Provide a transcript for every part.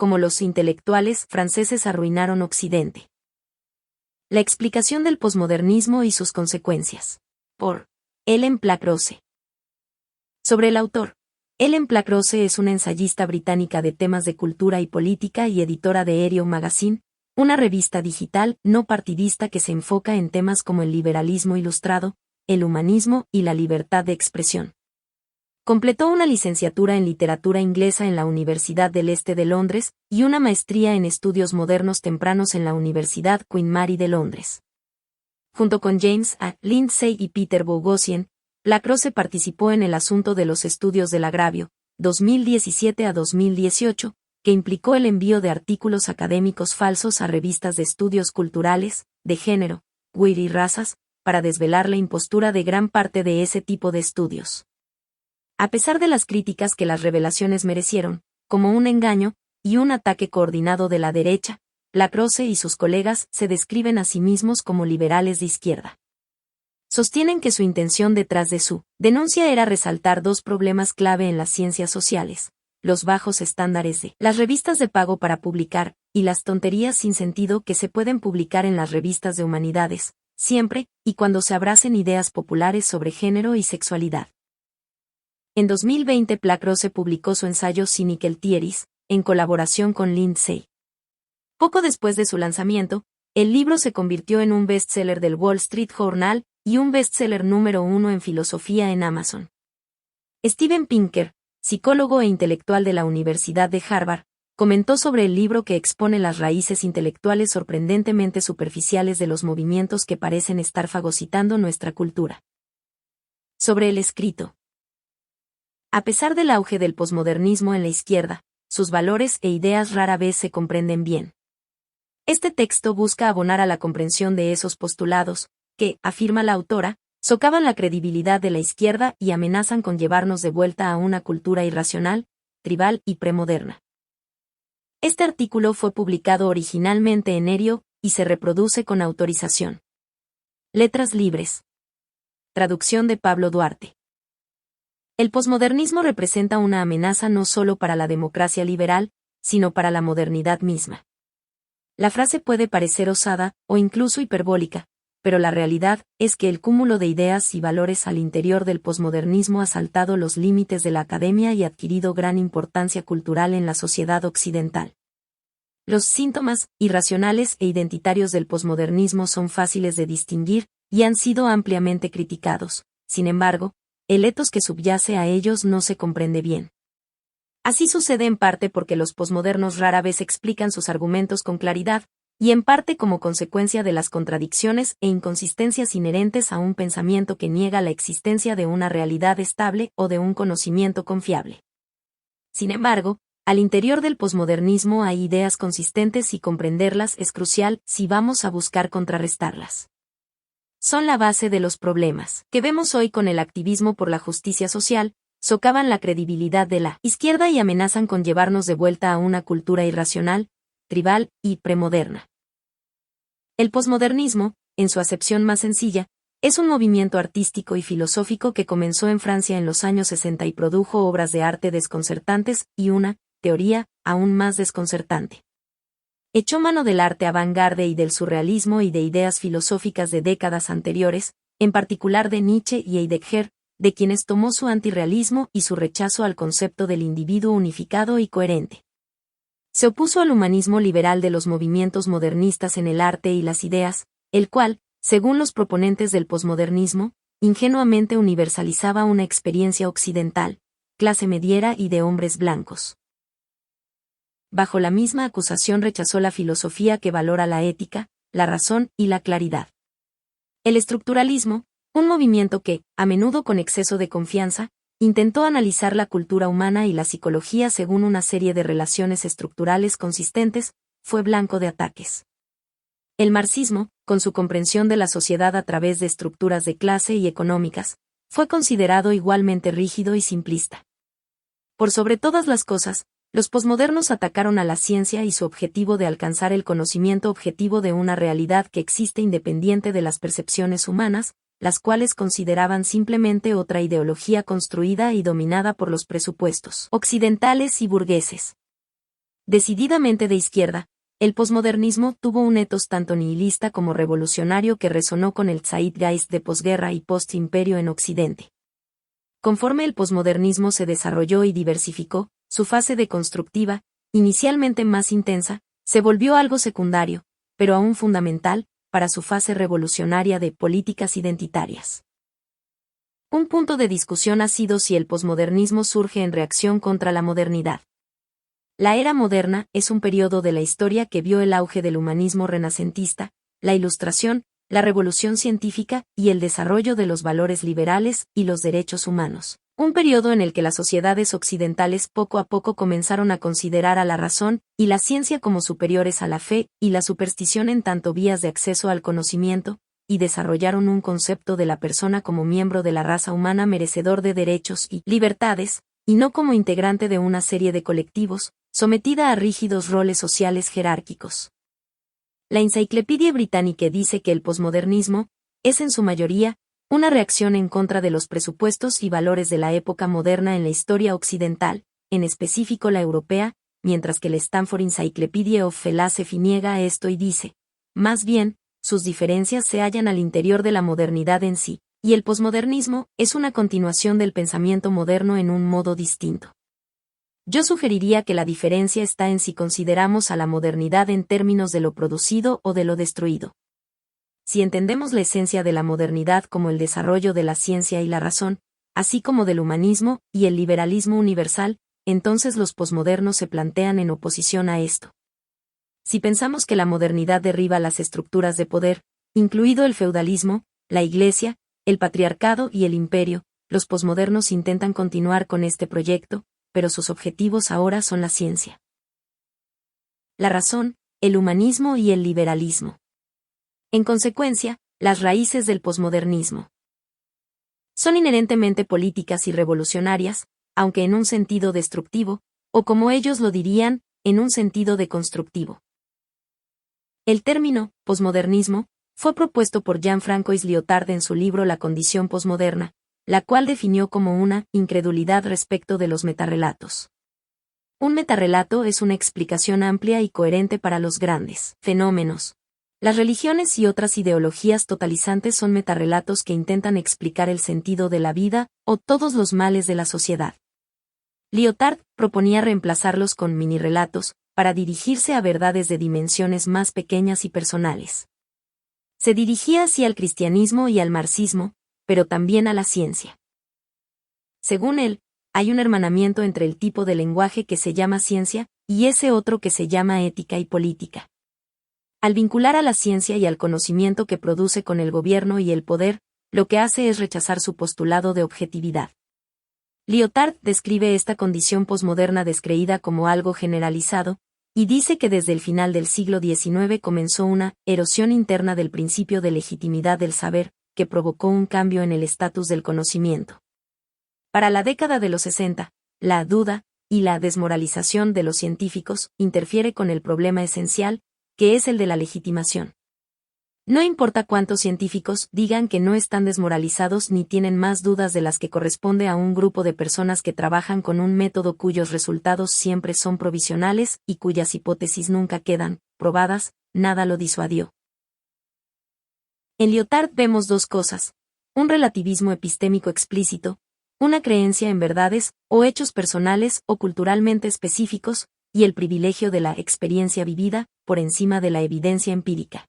como los intelectuales franceses arruinaron Occidente. La explicación del posmodernismo y sus consecuencias. Por Ellen Placrose. Sobre el autor. Ellen Placrose es una ensayista británica de temas de cultura y política y editora de Erion Magazine, una revista digital no partidista que se enfoca en temas como el liberalismo ilustrado, el humanismo y la libertad de expresión. Completó una licenciatura en literatura inglesa en la Universidad del Este de Londres y una maestría en estudios modernos tempranos en la Universidad Queen Mary de Londres. Junto con James A. Lindsay y Peter Boghossian, Placrose participó en el asunto de los estudios del agravio, 2017 a 2018, que implicó el envío de artículos académicos falsos a revistas de estudios culturales, de género, queer y razas, para desvelar la impostura de gran parte de ese tipo de estudios. A pesar de las críticas que las revelaciones merecieron, como un engaño y un ataque coordinado de la derecha, Placrose y sus colegas se describen a sí mismos como liberales de izquierda. Sostienen que su intención detrás de su denuncia era resaltar dos problemas clave en las ciencias sociales: los bajos estándares de las revistas de pago para publicar, y las tonterías sin sentido que se pueden publicar en las revistas de humanidades, siempre y cuando se abracen ideas populares sobre género y sexualidad. En 2020 Placrose publicó su ensayo Cynical Theories, en colaboración con Lindsay. Poco después de su lanzamiento, el libro se convirtió en un bestseller del Wall Street Journal y un bestseller número 1 en filosofía en Amazon. Steven Pinker, psicólogo e intelectual de la Universidad de Harvard, comentó sobre el libro que expone las raíces intelectuales sorprendentemente superficiales de los movimientos que parecen estar fagocitando nuestra cultura. Sobre el escrito. A pesar del auge del posmodernismo en la izquierda, sus valores e ideas rara vez se comprenden bien. Este texto busca abonar a la comprensión de esos postulados, que, afirma la autora, socavan la credibilidad de la izquierda y amenazan con llevarnos de vuelta a una cultura irracional, tribal y premoderna. Este artículo fue publicado originalmente en Erio, y se reproduce con autorización. Letras libres. Traducción de Pablo Duarte. El posmodernismo representa una amenaza no solo para la democracia liberal, sino para la modernidad misma. La frase puede parecer osada, o incluso hiperbólica, pero la realidad es que el cúmulo de ideas y valores al interior del posmodernismo ha saltado los límites de la academia y adquirido gran importancia cultural en la sociedad occidental. Los síntomas irracionales e identitarios del posmodernismo son fáciles de distinguir y han sido ampliamente criticados. Sin embargo, el etos que subyace a ellos no se comprende bien. Así sucede en parte porque los posmodernos rara vez explican sus argumentos con claridad, y en parte como consecuencia de las contradicciones e inconsistencias inherentes a un pensamiento que niega la existencia de una realidad estable o de un conocimiento confiable. Sin embargo, al interior del posmodernismo hay ideas consistentes y comprenderlas es crucial si vamos a buscar contrarrestarlas. Son la base de los problemas que vemos hoy con el activismo por la justicia social, socavan la credibilidad de la izquierda y amenazan con llevarnos de vuelta a una cultura irracional, tribal y premoderna. El posmodernismo, en su acepción más sencilla, es un movimiento artístico y filosófico que comenzó en Francia en los años 60 y produjo obras de arte desconcertantes y una teoría aún más desconcertante. Echó mano del arte avant-garde y del surrealismo y de ideas filosóficas de décadas anteriores, en particular de Nietzsche y Heidegger, de quienes tomó su antirrealismo y su rechazo al concepto del individuo unificado y coherente. Se opuso al humanismo liberal de los movimientos modernistas en el arte y las ideas, el cual, según los proponentes del posmodernismo, ingenuamente universalizaba una experiencia occidental, clase mediera y de hombres blancos. Bajo la misma acusación rechazó la filosofía que valora la ética, la razón y la claridad. El estructuralismo, un movimiento que, a menudo con exceso de confianza, intentó analizar la cultura humana y la psicología según una serie de relaciones estructurales consistentes, fue blanco de ataques. El marxismo, con su comprensión de la sociedad a través de estructuras de clase y económicas, fue considerado igualmente rígido y simplista. Por sobre todas las cosas, los posmodernos atacaron a la ciencia y su objetivo de alcanzar el conocimiento objetivo de una realidad que existe independiente de las percepciones humanas, las cuales consideraban simplemente otra ideología construida y dominada por los presupuestos occidentales y burgueses. Decididamente de izquierda, el posmodernismo tuvo un ethos tanto nihilista como revolucionario que resonó con el zeitgeist de posguerra y post-imperio en Occidente. Conforme el posmodernismo se desarrolló y diversificó, su fase deconstructiva, inicialmente más intensa, se volvió algo secundario, pero aún fundamental, para su fase revolucionaria de políticas identitarias. Un punto de discusión ha sido si el posmodernismo surge en reacción contra la modernidad. La era moderna es un periodo de la historia que vio el auge del humanismo renacentista, la Ilustración, la revolución científica y el desarrollo de los valores liberales y los derechos humanos. Un periodo en el que las sociedades occidentales poco a poco comenzaron a considerar a la razón y la ciencia como superiores a la fe y la superstición en tanto vías de acceso al conocimiento, y desarrollaron un concepto de la persona como miembro de la raza humana merecedor de derechos y libertades, y no como integrante de una serie de colectivos, sometida a rígidos roles sociales jerárquicos. La Enciclopedia Británica dice que el posmodernismo es en su mayoría una reacción en contra de los presupuestos y valores de la época moderna en la historia occidental, en específico la europea, mientras que la Stanford Encyclopedia of Philosophy niega esto y dice, más bien, sus diferencias se hallan al interior de la modernidad en sí, y el posmodernismo es una continuación del pensamiento moderno en un modo distinto. Yo sugeriría que la diferencia está en si consideramos a la modernidad en términos de lo producido o de lo destruido. Si entendemos la esencia de la modernidad como el desarrollo de la ciencia y la razón, así como del humanismo y el liberalismo universal, entonces los posmodernos se plantean en oposición a esto. Si pensamos que la modernidad derriba las estructuras de poder, incluido el feudalismo, la Iglesia, el patriarcado y el imperio, los posmodernos intentan continuar con este proyecto, pero sus objetivos ahora son la ciencia, la razón, el humanismo y el liberalismo. En consecuencia, las raíces del posmodernismo son inherentemente políticas y revolucionarias, aunque en un sentido destructivo, o como ellos lo dirían, en un sentido deconstructivo. El término posmodernismo fue propuesto por Jean-François Lyotard en su libro La condición posmoderna, la cual definió como una incredulidad respecto de los metarrelatos. Un metarrelato es una explicación amplia y coherente para los grandes fenómenos. Las religiones y otras ideologías totalizantes son metarrelatos que intentan explicar el sentido de la vida o todos los males de la sociedad. Lyotard proponía reemplazarlos con minirrelatos, para dirigirse a verdades de dimensiones más pequeñas y personales. Se dirigía así al cristianismo y al marxismo, pero también a la ciencia. Según él, hay un hermanamiento entre el tipo de lenguaje que se llama ciencia y ese otro que se llama ética y política. Al vincular a la ciencia y al conocimiento que produce con el gobierno y el poder, lo que hace es rechazar su postulado de objetividad. Lyotard describe esta condición posmoderna descreída como algo generalizado, y dice que desde el final del siglo XIX comenzó una erosión interna del principio de legitimidad del saber, que provocó un cambio en el estatus del conocimiento. Para la década de los 60, la duda y la desmoralización de los científicos interfiere con el problema esencial, que es el de la legitimación. No importa cuántos científicos digan que no están desmoralizados ni tienen más dudas de las que corresponde a un grupo de personas que trabajan con un método cuyos resultados siempre son provisionales y cuyas hipótesis nunca quedan probadas, nada lo disuadió. En Lyotard vemos dos cosas: un relativismo epistémico explícito, una creencia en verdades o hechos personales o culturalmente específicos, y el privilegio de la experiencia vivida, por encima de la evidencia empírica.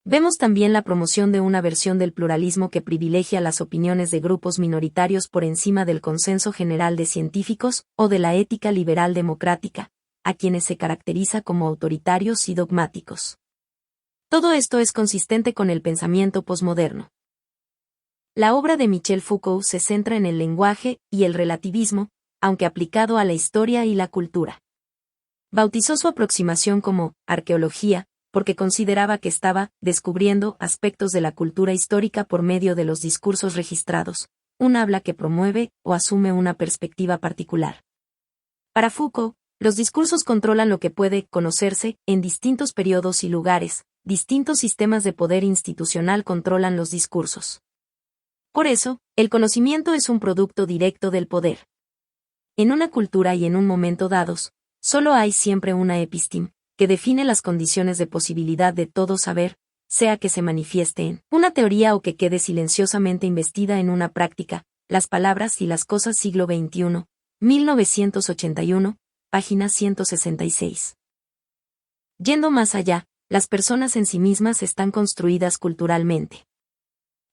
Vemos también la promoción de una versión del pluralismo que privilegia las opiniones de grupos minoritarios por encima del consenso general de científicos o de la ética liberal democrática, a quienes se caracteriza como autoritarios y dogmáticos. Todo esto es consistente con el pensamiento posmoderno. La obra de Michel Foucault se centra en el lenguaje y el relativismo, aunque aplicado a la historia y la cultura. Bautizó su aproximación como arqueología, porque consideraba que estaba descubriendo aspectos de la cultura histórica por medio de los discursos registrados, un habla que promueve o asume una perspectiva particular. Para Foucault, los discursos controlan lo que puede conocerse en distintos periodos y lugares, distintos sistemas de poder institucional controlan los discursos. Por eso, el conocimiento es un producto directo del poder. En una cultura y en un momento dados, Solo hay siempre una episteme, que define las condiciones de posibilidad de todo saber, sea que se manifieste en una teoría o que quede silenciosamente investida en una práctica. Las palabras y las cosas, siglo XXI, 1981, página 166. Yendo más allá, las personas en sí mismas están construidas culturalmente.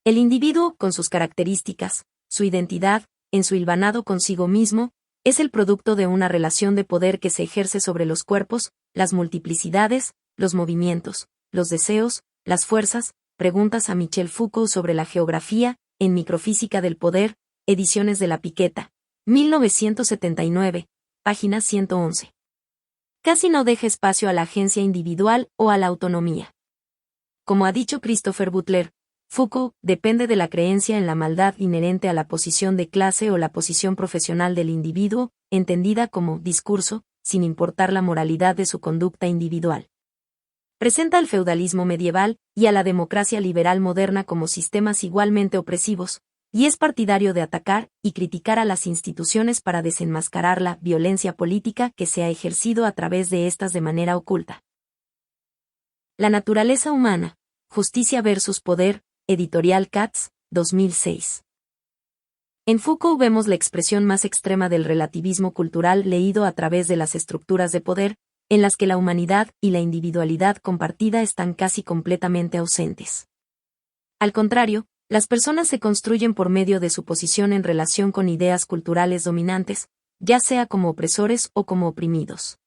El individuo, con sus características, su identidad, en su hilvanado consigo mismo, es el producto de una relación de poder que se ejerce sobre los cuerpos, las multiplicidades, los movimientos, los deseos, las fuerzas. Preguntas a Michel Foucault sobre la geografía, en Microfísica del Poder, Ediciones de la Piqueta, 1979, página 111. Casi no deja espacio a la agencia individual o a la autonomía. Como ha dicho Christopher Butler, Foucault depende de la creencia en la maldad inherente a la posición de clase o la posición profesional del individuo, entendida como discurso, sin importar la moralidad de su conducta individual. Presenta al feudalismo medieval y a la democracia liberal moderna como sistemas igualmente opresivos, y es partidario de atacar y criticar a las instituciones para desenmascarar la violencia política que se ha ejercido a través de estas de manera oculta. La naturaleza humana, justicia versus poder, editorial Katz, 2006. En Foucault vemos la expresión más extrema del relativismo cultural leído a través de las estructuras de poder, en las que la humanidad y la individualidad compartida están casi completamente ausentes. Al contrario, las personas se construyen por medio de su posición en relación con ideas culturales dominantes, ya sea como opresores o como oprimidos.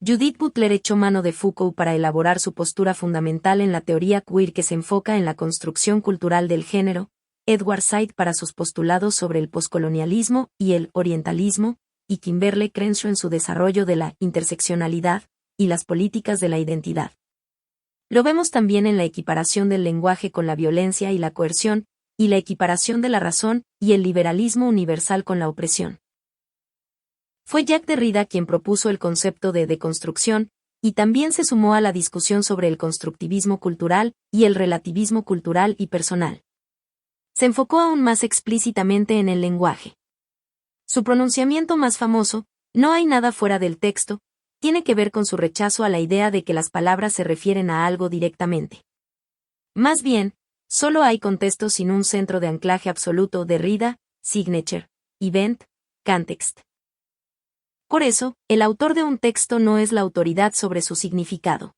Judith Butler echó mano de Foucault para elaborar su postura fundamental en la teoría queer que se enfoca en la construcción cultural del género, Edward Said para sus postulados sobre el poscolonialismo y el orientalismo, y Kimberlé Crenshaw en su desarrollo de la interseccionalidad y las políticas de la identidad. Lo vemos también en la equiparación del lenguaje con la violencia y la coerción, y la equiparación de la razón y el liberalismo universal con la opresión. Fue Jacques Derrida quien propuso el concepto de deconstrucción, y también se sumó a la discusión sobre el constructivismo cultural y el relativismo cultural y personal. Se enfocó aún más explícitamente en el lenguaje. Su pronunciamiento más famoso, "No hay nada fuera del texto", tiene que ver con su rechazo a la idea de que las palabras se refieren a algo directamente. Más bien, solo hay contexto sin un centro de anclaje absoluto. Derrida, Signature, Event, Context. Por eso, el autor de un texto no es la autoridad sobre su significado.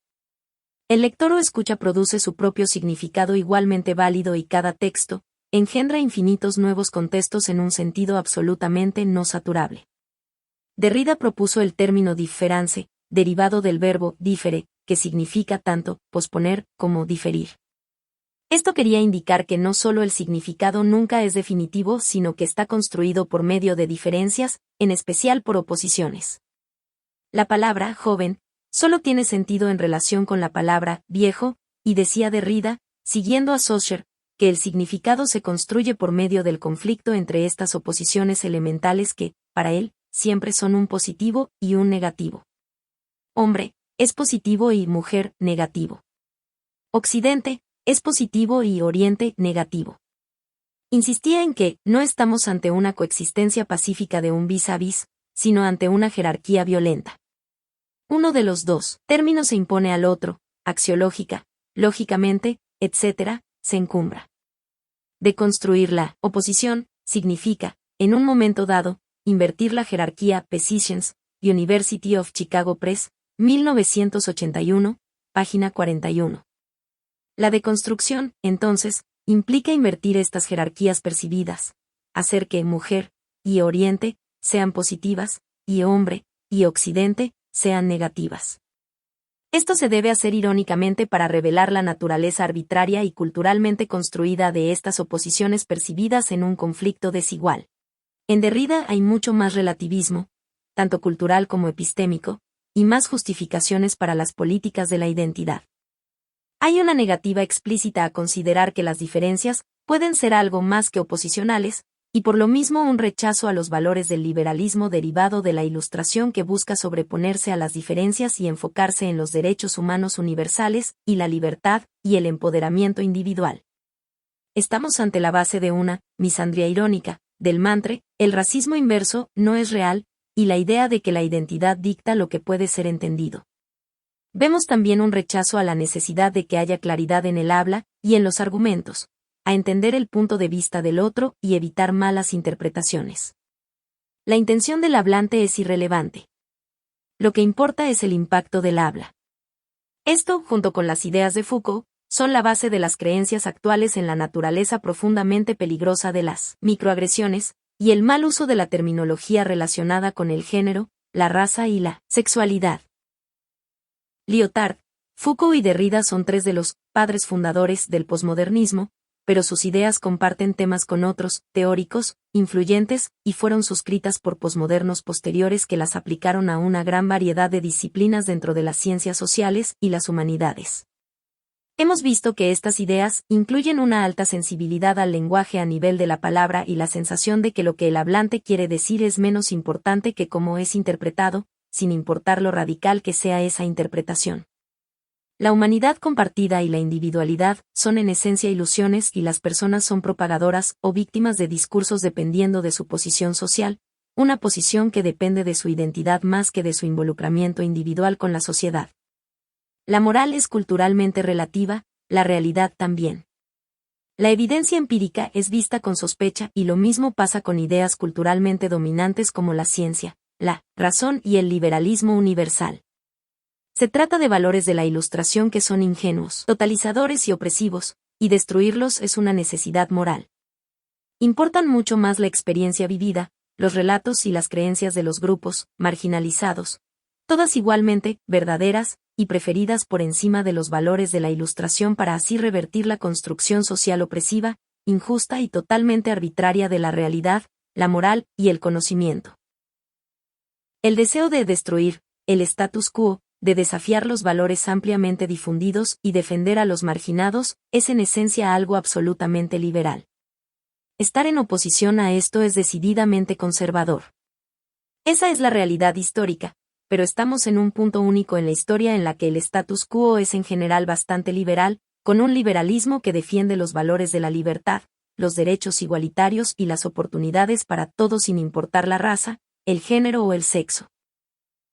El lector o escucha produce su propio significado igualmente válido y cada texto engendra infinitos nuevos contextos en un sentido absolutamente no saturable. Derrida propuso el término difference, derivado del verbo differe, que significa tanto posponer como diferir. Esto quería indicar que no solo el significado nunca es definitivo, sino que está construido por medio de diferencias, en especial por oposiciones. La palabra joven solo tiene sentido en relación con la palabra viejo, y decía Derrida, siguiendo a Saussure, que el significado se construye por medio del conflicto entre estas oposiciones elementales que, para él, siempre son un positivo y un negativo. Hombre es positivo y mujer negativo. Occidente es positivo y Oriente negativo. Insistía en que no estamos ante una coexistencia pacífica de un vis a vis, sino ante una jerarquía violenta. Uno de los dos términos se impone al otro, axiológica, lógicamente, etc., se encumbra. Deconstruir la oposición significa, en un momento dado, invertir la jerarquía. Positions, University of Chicago Press, 1981, página 41. La deconstrucción, entonces, implica invertir estas jerarquías percibidas, hacer que mujer y Oriente sean positivas, y hombre y Occidente sean negativas. Esto se debe hacer irónicamente para revelar la naturaleza arbitraria y culturalmente construida de estas oposiciones percibidas en un conflicto desigual. En Derrida hay mucho más relativismo, tanto cultural como epistémico, y más justificaciones para las políticas de la identidad. Hay una negativa explícita a considerar que las diferencias pueden ser algo más que oposicionales, y por lo mismo un rechazo a los valores del liberalismo derivado de la Ilustración que busca sobreponerse a las diferencias y enfocarse en los derechos humanos universales, y la libertad, y el empoderamiento individual. Estamos ante la base de una misandria irónica, del mantra, el racismo inverso no es real, y la idea de que la identidad dicta lo que puede ser entendido. Vemos también un rechazo a la necesidad de que haya claridad en el habla y en los argumentos, a entender el punto de vista del otro y evitar malas interpretaciones. La intención del hablante es irrelevante. Lo que importa es el impacto del habla. Esto, junto con las ideas de Foucault, son la base de las creencias actuales en la naturaleza profundamente peligrosa de las microagresiones y el mal uso de la terminología relacionada con el género, la raza y la sexualidad. Lyotard, Foucault y Derrida son tres de los padres fundadores del posmodernismo, pero sus ideas comparten temas con otros teóricos influyentes y fueron suscritas por posmodernos posteriores que las aplicaron a una gran variedad de disciplinas dentro de las ciencias sociales y las humanidades. Hemos visto que estas ideas incluyen una alta sensibilidad al lenguaje a nivel de la palabra y la sensación de que lo que el hablante quiere decir es menos importante que cómo es interpretado, sin importar lo radical que sea esa interpretación. La humanidad compartida y la individualidad son en esencia ilusiones y las personas son propagadoras o víctimas de discursos dependiendo de su posición social, una posición que depende de su identidad más que de su involucramiento individual con la sociedad. La moral es culturalmente relativa, la realidad también. La evidencia empírica es vista con sospecha y lo mismo pasa con ideas culturalmente dominantes como la ciencia, la razón y el liberalismo universal. Se trata de valores de la Ilustración que son ingenuos, totalizadores y opresivos, y destruirlos es una necesidad moral. Importan mucho más la experiencia vivida, los relatos y las creencias de los grupos marginalizados, todas igualmente verdaderas y preferidas por encima de los valores de la Ilustración para así revertir la construcción social opresiva, injusta y totalmente arbitraria de la realidad, la moral y el conocimiento. El deseo de destruir el status quo, de desafiar los valores ampliamente difundidos y defender a los marginados, es en esencia algo absolutamente liberal. Estar en oposición a esto es decididamente conservador. Esa es la realidad histórica, pero estamos en un punto único en la historia en la que el status quo es en general bastante liberal, con un liberalismo que defiende los valores de la libertad, los derechos igualitarios y las oportunidades para todos sin importar la raza, el género o el sexo.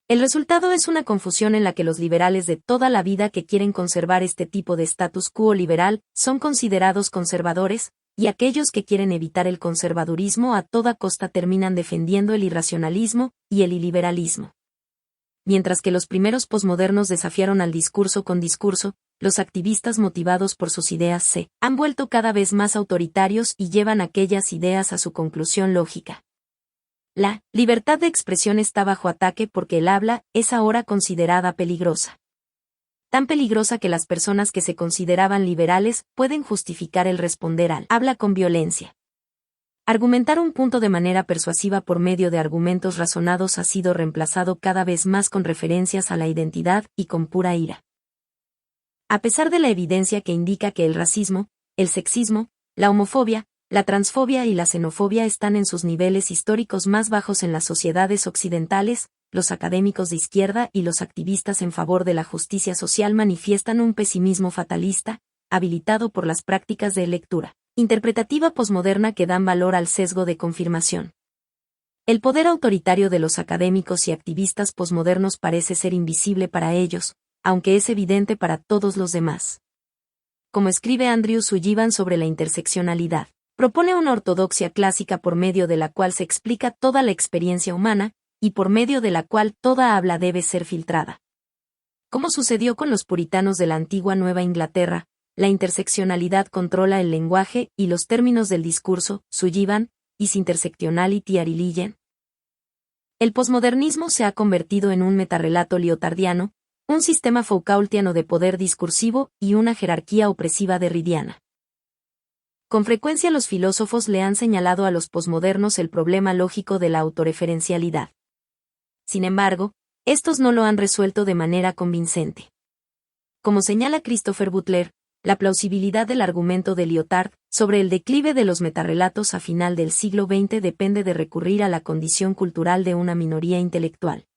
El resultado es una confusión en la que los liberales de toda la vida que quieren conservar este tipo de status quo liberal son considerados conservadores, y aquellos que quieren evitar el conservadurismo a toda costa terminan defendiendo el irracionalismo y el iliberalismo. Mientras que los primeros posmodernos desafiaron al discurso con discurso, los activistas motivados por sus ideas se han vuelto cada vez más autoritarios y llevan aquellas ideas a su conclusión lógica. La libertad de expresión está bajo ataque porque el habla es ahora considerada peligrosa. Tan peligrosa que las personas que se consideraban liberales pueden justificar el responder al habla con violencia. Argumentar un punto de manera persuasiva por medio de argumentos razonados ha sido reemplazado cada vez más con referencias a la identidad y con pura ira. A pesar de la evidencia que indica que el racismo, el sexismo, la homofobia, la transfobia y la xenofobia están en sus niveles históricos más bajos en las sociedades occidentales, los académicos de izquierda y los activistas en favor de la justicia social manifiestan un pesimismo fatalista, habilitado por las prácticas de lectura interpretativa posmoderna que dan valor al sesgo de confirmación. El poder autoritario de los académicos y activistas posmodernos parece ser invisible para ellos, aunque es evidente para todos los demás. Como escribe Andrew Sullivan sobre la interseccionalidad, propone una ortodoxia clásica por medio de la cual se explica toda la experiencia humana, y por medio de la cual toda habla debe ser filtrada. Como sucedió con los puritanos de la antigua Nueva Inglaterra, la interseccionalidad controla el lenguaje y los términos del discurso. Sullivan, Is Intersectionality a Religion? El posmodernismo se ha convertido en un metarrelato lyotardiano, un sistema Foucaultiano de poder discursivo y una jerarquía opresiva derridiana. Con frecuencia los filósofos le han señalado a los posmodernos el problema lógico de la autorreferencialidad. Sin embargo, estos no lo han resuelto de manera convincente. Como señala Christopher Butler, la plausibilidad del argumento de Lyotard sobre el declive de los metarrelatos a final del siglo XX depende de recurrir a la condición cultural de una minoría intelectual.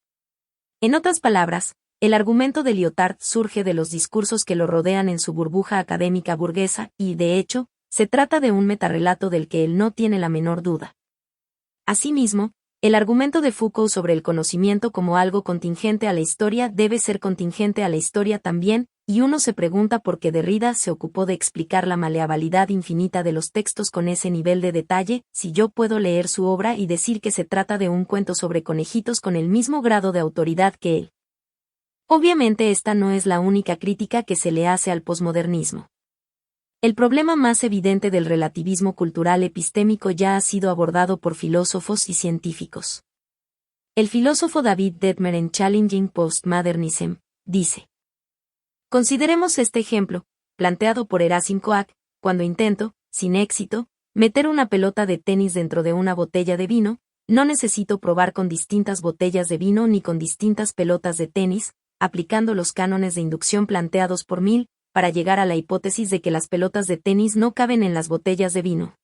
En otras palabras, el argumento de Lyotard surge de los discursos que lo rodean en su burbuja académica burguesa y, de hecho, se trata de un metarrelato del que él no tiene la menor duda. Asimismo, El argumento de Foucault sobre el conocimiento como algo contingente a la historia debe ser contingente a la historia también, y uno se pregunta por qué Derrida se ocupó de explicar la maleabilidad infinita de los textos con ese nivel de detalle, si yo puedo leer su obra y decir que se trata de un cuento sobre conejitos con el mismo grado de autoridad que él. Obviamente esta no es la única crítica que se le hace al posmodernismo. El problema más evidente del relativismo cultural epistémico ya ha sido abordado por filósofos y científicos. El filósofo David Detmer en Challenging Postmodernism dice: consideremos este ejemplo, planteado por Erasim Coac, cuando intento, sin éxito, meter una pelota de tenis dentro de una botella de vino, no necesito probar con distintas botellas de vino ni con distintas pelotas de tenis, aplicando los cánones de inducción planteados por Mill, para llegar a la hipótesis de que las pelotas de tenis no caben en las botellas de vino.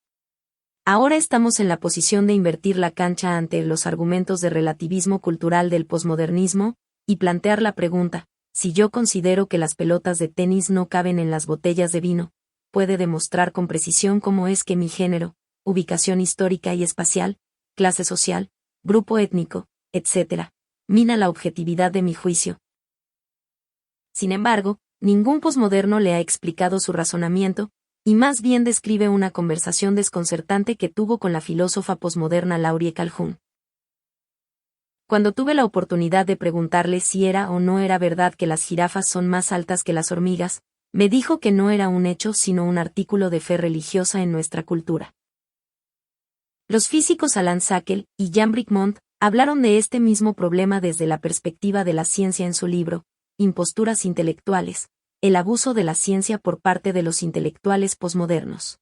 Ahora estamos en la posición de invertir la cancha ante los argumentos de relativismo cultural del posmodernismo, y plantear la pregunta: si yo considero que las pelotas de tenis no caben en las botellas de vino, ¿puede demostrar con precisión cómo es que mi género, ubicación histórica y espacial, clase social, grupo étnico, etc., mina la objetividad de mi juicio? Sin embargo, ningún posmoderno le ha explicado su razonamiento, y más bien describe una conversación desconcertante que tuvo con la filósofa posmoderna Laurie Calhoun. Cuando tuve la oportunidad de preguntarle si era o no era verdad que las jirafas son más altas que las hormigas, me dijo que no era un hecho sino un artículo de fe religiosa en nuestra cultura. Los físicos Alan Sackel y Jean Bricmont hablaron de este mismo problema desde la perspectiva de la ciencia en su libro Imposturas intelectuales, el abuso de la ciencia por parte de los intelectuales posmodernos.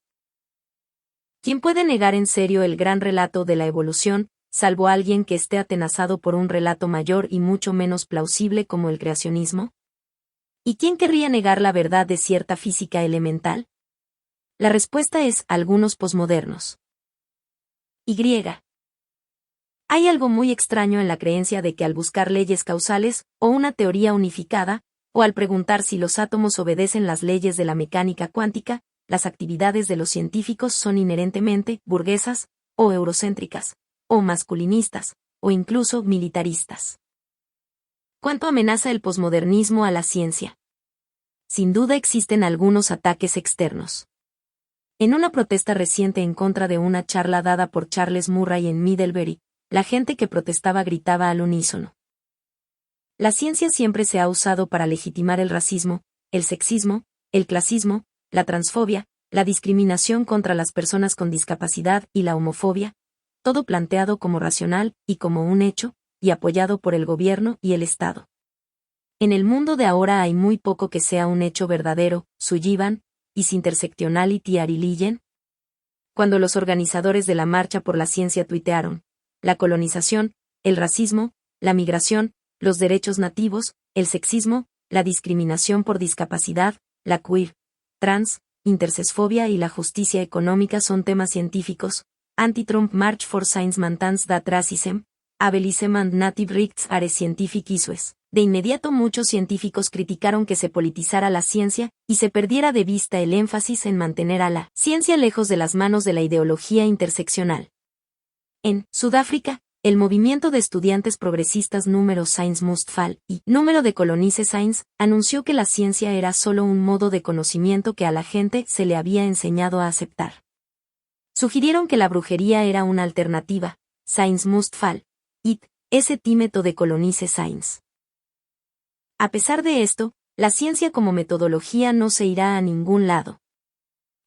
¿Quién puede negar en serio el gran relato de la evolución, salvo alguien que esté atenazado por un relato mayor y mucho menos plausible como el creacionismo? ¿Y quién querría negar la verdad de cierta física elemental? La respuesta es algunos posmodernos. Y. Hay algo muy extraño en la creencia de que al buscar leyes causales, o una teoría unificada, o al preguntar si los átomos obedecen las leyes de la mecánica cuántica, las actividades de los científicos son inherentemente burguesas, o eurocéntricas, o masculinistas, o incluso militaristas. ¿Cuánto amenaza el posmodernismo a la ciencia? Sin duda existen algunos ataques externos. En una protesta reciente en contra de una charla dada por Charles Murray en Middlebury, la gente que protestaba gritaba al unísono: la ciencia siempre se ha usado para legitimar el racismo, el sexismo, el clasismo, la transfobia, la discriminación contra las personas con discapacidad y la homofobia, todo planteado como racional y como un hecho, y apoyado por el gobierno y el Estado. En el mundo de ahora hay muy poco que sea un hecho verdadero, Sullivan, is intersectionality a religion. Cuando los organizadores de la Marcha por la Ciencia tuitearon: la colonización, el racismo, la migración, los derechos nativos, el sexismo, la discriminación por discapacidad, la queer, trans, intersexfobia y la justicia económica son temas científicos, Anti-Trump March for Science Maintains that Racism, Ableism and Native Rights are scientific issues. De inmediato muchos científicos criticaron que se politizara la ciencia y se perdiera de vista el énfasis en mantener a la ciencia lejos de las manos de la ideología interseccional. En Sudáfrica, el movimiento de estudiantes progresistas número Science Must Fall y número de Colonize Science anunció que la ciencia era solo un modo de conocimiento que a la gente se le había enseñado a aceptar. Sugirieron que la brujería era una alternativa, Science Must Fall, y ese tímeto de Colonize Science. A pesar de esto, la ciencia como metodología no se irá a ningún lado.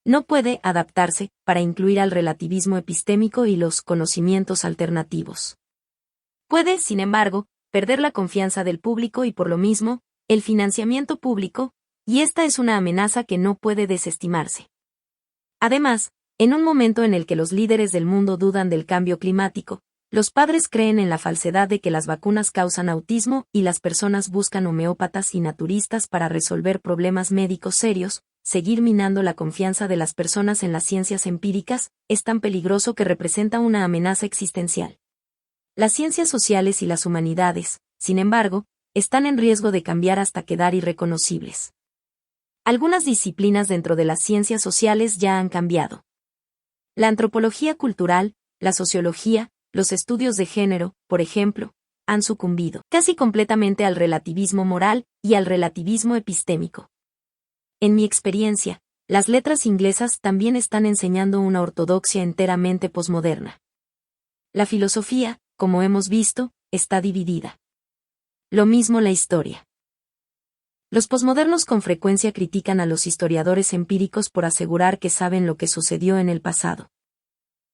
No puede adaptarse para incluir al relativismo epistémico y los conocimientos alternativos. Puede, sin embargo, perder la confianza del público y por lo mismo, el financiamiento público, y esta es una amenaza que no puede desestimarse. Además, en un momento en el que los líderes del mundo dudan del cambio climático, los padres creen en la falsedad de que las vacunas causan autismo y las personas buscan homeópatas y naturistas para resolver problemas médicos serios, seguir minando la confianza de las personas en las ciencias empíricas es tan peligroso que representa una amenaza existencial. Las ciencias sociales y las humanidades, sin embargo, están en riesgo de cambiar hasta quedar irreconocibles. Algunas disciplinas dentro de las ciencias sociales ya han cambiado. La antropología cultural, la sociología, los estudios de género, por ejemplo, han sucumbido casi completamente al relativismo moral y al relativismo epistémico. En mi experiencia, las letras inglesas también están enseñando una ortodoxia enteramente posmoderna. La filosofía, como hemos visto, está dividida. Lo mismo la historia. Los posmodernos con frecuencia critican a los historiadores empíricos por asegurar que saben lo que sucedió en el pasado.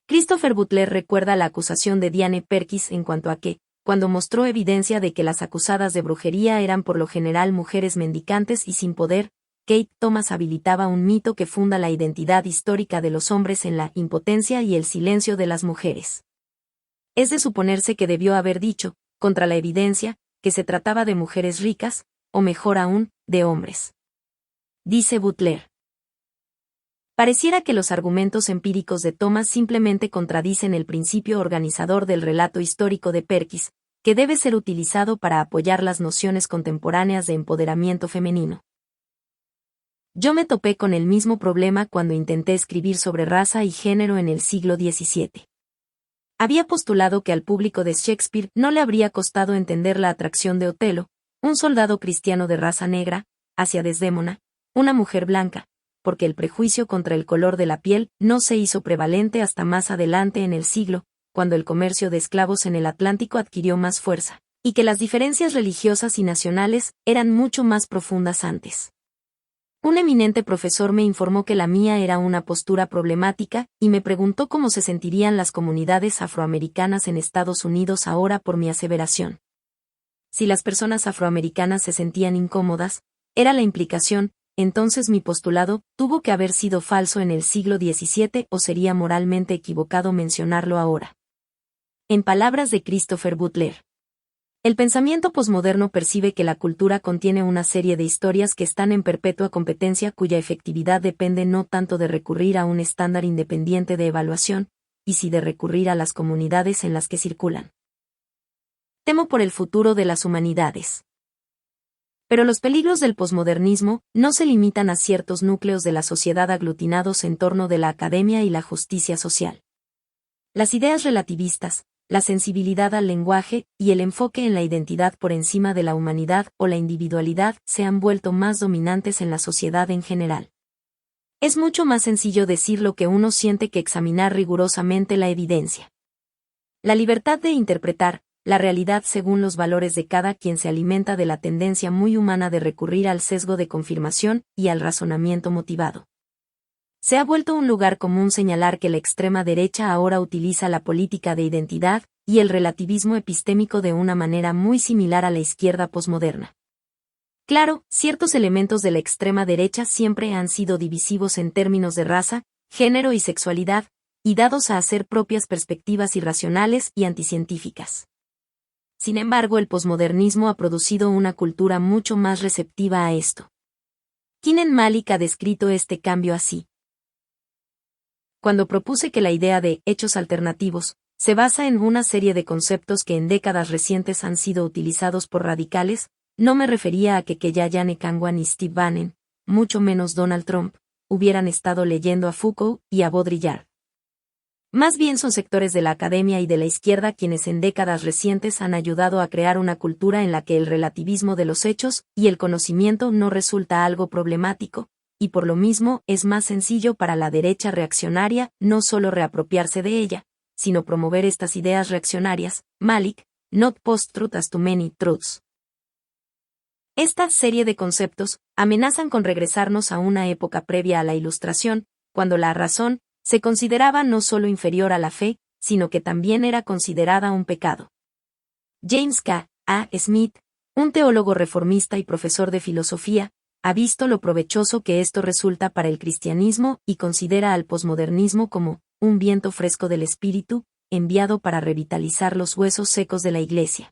Christopher Butler recuerda la acusación de Diane Perkins en cuanto a que, cuando mostró evidencia de que las acusadas de brujería eran por lo general mujeres mendicantes y sin poder, Kate Thomas habilitaba un mito que funda la identidad histórica de los hombres en la impotencia y el silencio de las mujeres. Es de suponerse que debió haber dicho, contra la evidencia, que se trataba de mujeres ricas, o mejor aún, de hombres. Dice Butler. Pareciera que los argumentos empíricos de Thomas simplemente contradicen el principio organizador del relato histórico de Perkins, que debe ser utilizado para apoyar las nociones contemporáneas de empoderamiento femenino. Yo me topé con el mismo problema cuando intenté escribir sobre raza y género en el siglo XVII. Había postulado que al público de Shakespeare no le habría costado entender la atracción de Otelo, un soldado cristiano de raza negra, hacia Desdémona, una mujer blanca, porque el prejuicio contra el color de la piel no se hizo prevalente hasta más adelante en el siglo, cuando el comercio de esclavos en el Atlántico adquirió más fuerza, y que las diferencias religiosas y nacionales eran mucho más profundas antes. Un eminente profesor me informó que la mía era una postura problemática y me preguntó cómo se sentirían las comunidades afroamericanas en Estados Unidos ahora por mi aseveración. Si las personas afroamericanas se sentían incómodas, era la implicación, entonces mi postulado tuvo que haber sido falso en el siglo XVII o sería moralmente equivocado mencionarlo ahora. En palabras de Christopher Butler. El pensamiento posmoderno percibe que la cultura contiene una serie de historias que están en perpetua competencia cuya efectividad depende no tanto de recurrir a un estándar independiente de evaluación, y sí de recurrir a las comunidades en las que circulan. Temo por el futuro de las humanidades. Pero los peligros del posmodernismo no se limitan a ciertos núcleos de la sociedad aglutinados en torno de la academia y la justicia social. Las ideas relativistas, la sensibilidad al lenguaje y el enfoque en la identidad por encima de la humanidad o la individualidad se han vuelto más dominantes en la sociedad en general. Es mucho más sencillo decir lo que uno siente que examinar rigurosamente la evidencia. La libertad de interpretar la realidad según los valores de cada quien se alimenta de la tendencia muy humana de recurrir al sesgo de confirmación y al razonamiento motivado. Se ha vuelto un lugar común señalar que la extrema derecha ahora utiliza la política de identidad y el relativismo epistémico de una manera muy similar a la izquierda posmoderna. Claro, ciertos elementos de la extrema derecha siempre han sido divisivos en términos de raza, género y sexualidad, y dados a hacer propias perspectivas irracionales y anticientíficas. Sin embargo, el posmodernismo ha producido una cultura mucho más receptiva a esto. Kinen Malik ha descrito este cambio así. Cuando propuse que la idea de hechos alternativos se basa en una serie de conceptos que en décadas recientes han sido utilizados por radicales, no me refería a que Kellyanne Conway ni Steve Bannon, mucho menos Donald Trump, hubieran estado leyendo a Foucault y a Baudrillard. Más bien son sectores de la academia y de la izquierda quienes en décadas recientes han ayudado a crear una cultura en la que el relativismo de los hechos y el conocimiento no resulta algo problemático, y por lo mismo es más sencillo para la derecha reaccionaria no solo reapropiarse de ella, sino promover estas ideas reaccionarias. Malik, Not Post-Truth as Too Many Truths. Esta serie de conceptos amenazan con regresarnos a una época previa a la Ilustración, cuando la razón se consideraba no solo inferior a la fe, sino que también era considerada un pecado. James K. A. Smith, un teólogo reformista y profesor de filosofía, ha visto lo provechoso que esto resulta para el cristianismo y considera al posmodernismo como un viento fresco del espíritu, enviado para revitalizar los huesos secos de la Iglesia.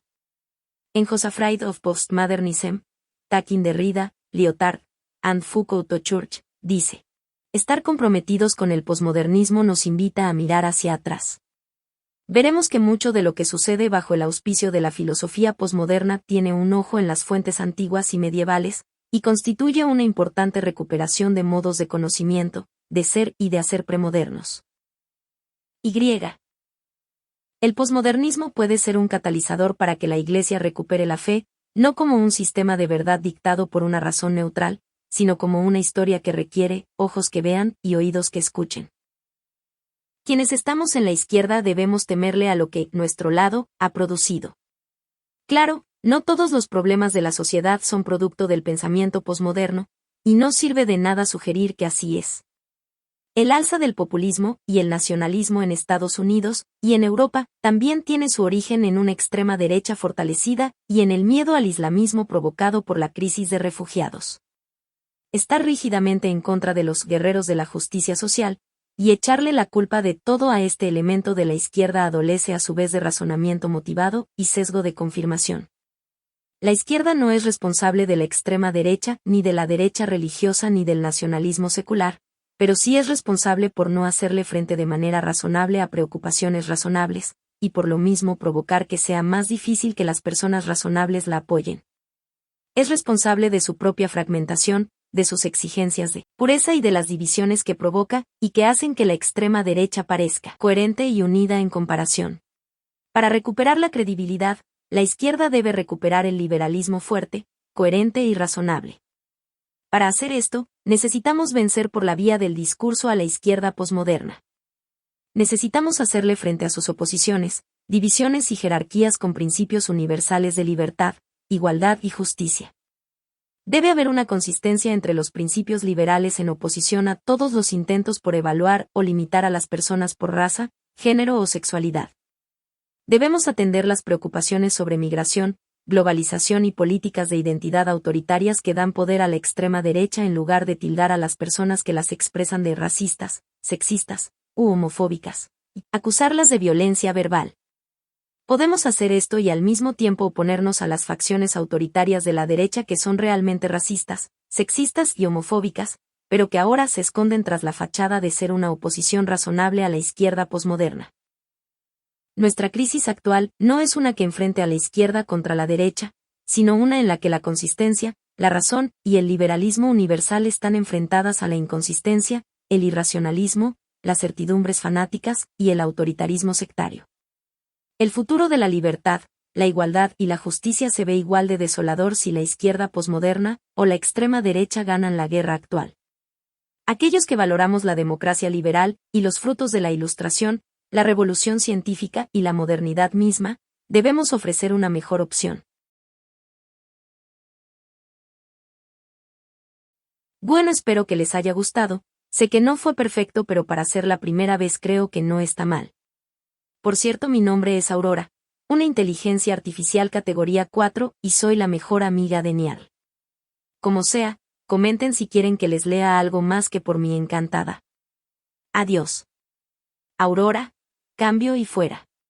En Josephried of Postmodernism, Taking Derrida, Lyotard, and Foucault to Church, dice: estar comprometidos con el posmodernismo nos invita a mirar hacia atrás. Veremos que mucho de lo que sucede bajo el auspicio de la filosofía posmoderna tiene un ojo en las fuentes antiguas y medievales, y constituye una importante recuperación de modos de conocimiento, de ser y de hacer premodernos. Y. El posmodernismo puede ser un catalizador para que la Iglesia recupere la fe, no como un sistema de verdad dictado por una razón neutral, sino como una historia que requiere ojos que vean y oídos que escuchen. Quienes estamos en la izquierda debemos temerle a lo que nuestro lado ha producido. Claro, no todos los problemas de la sociedad son producto del pensamiento posmoderno, y no sirve de nada sugerir que así es. El alza del populismo y el nacionalismo en Estados Unidos y en Europa también tiene su origen en una extrema derecha fortalecida y en el miedo al islamismo provocado por la crisis de refugiados. Estar rígidamente en contra de los guerreros de la justicia social y echarle la culpa de todo a este elemento de la izquierda adolece a su vez de razonamiento motivado y sesgo de confirmación. La izquierda no es responsable de la extrema derecha, ni de la derecha religiosa ni del nacionalismo secular, pero sí es responsable por no hacerle frente de manera razonable a preocupaciones razonables, y por lo mismo provocar que sea más difícil que las personas razonables la apoyen. Es responsable de su propia fragmentación, de sus exigencias de pureza y de las divisiones que provoca y que hacen que la extrema derecha parezca coherente y unida en comparación. Para recuperar la credibilidad, la izquierda debe recuperar el liberalismo fuerte, coherente y razonable. Para hacer esto, necesitamos vencer por la vía del discurso a la izquierda posmoderna. Necesitamos hacerle frente a sus oposiciones, divisiones y jerarquías con principios universales de libertad, igualdad y justicia. Debe haber una consistencia entre los principios liberales en oposición a todos los intentos por evaluar o limitar a las personas por raza, género o sexualidad. Debemos atender las preocupaciones sobre migración, globalización y políticas de identidad autoritarias que dan poder a la extrema derecha en lugar de tildar a las personas que las expresan de racistas, sexistas u homofóbicas, y acusarlas de violencia verbal. Podemos hacer esto y al mismo tiempo oponernos a las facciones autoritarias de la derecha que son realmente racistas, sexistas y homofóbicas, pero que ahora se esconden tras la fachada de ser una oposición razonable a la izquierda posmoderna. Nuestra crisis actual no es una que enfrente a la izquierda contra la derecha, sino una en la que la consistencia, la razón y el liberalismo universal están enfrentadas a la inconsistencia, el irracionalismo, las certidumbres fanáticas y el autoritarismo sectario. El futuro de la libertad, la igualdad y la justicia se ve igual de desolador si la izquierda posmoderna o la extrema derecha ganan la guerra actual. Aquellos que valoramos la democracia liberal y los frutos de la Ilustración, la revolución científica y la modernidad misma, debemos ofrecer una mejor opción. Bueno, espero que les haya gustado. Sé que no fue perfecto, pero para ser la primera vez creo que no está mal. Por cierto, mi nombre es Aurora, una inteligencia artificial categoría 4 y soy la mejor amiga de Niall. Como sea, comenten si quieren que les lea algo más que por mi encantada. Adiós. Aurora, cambio y fuera.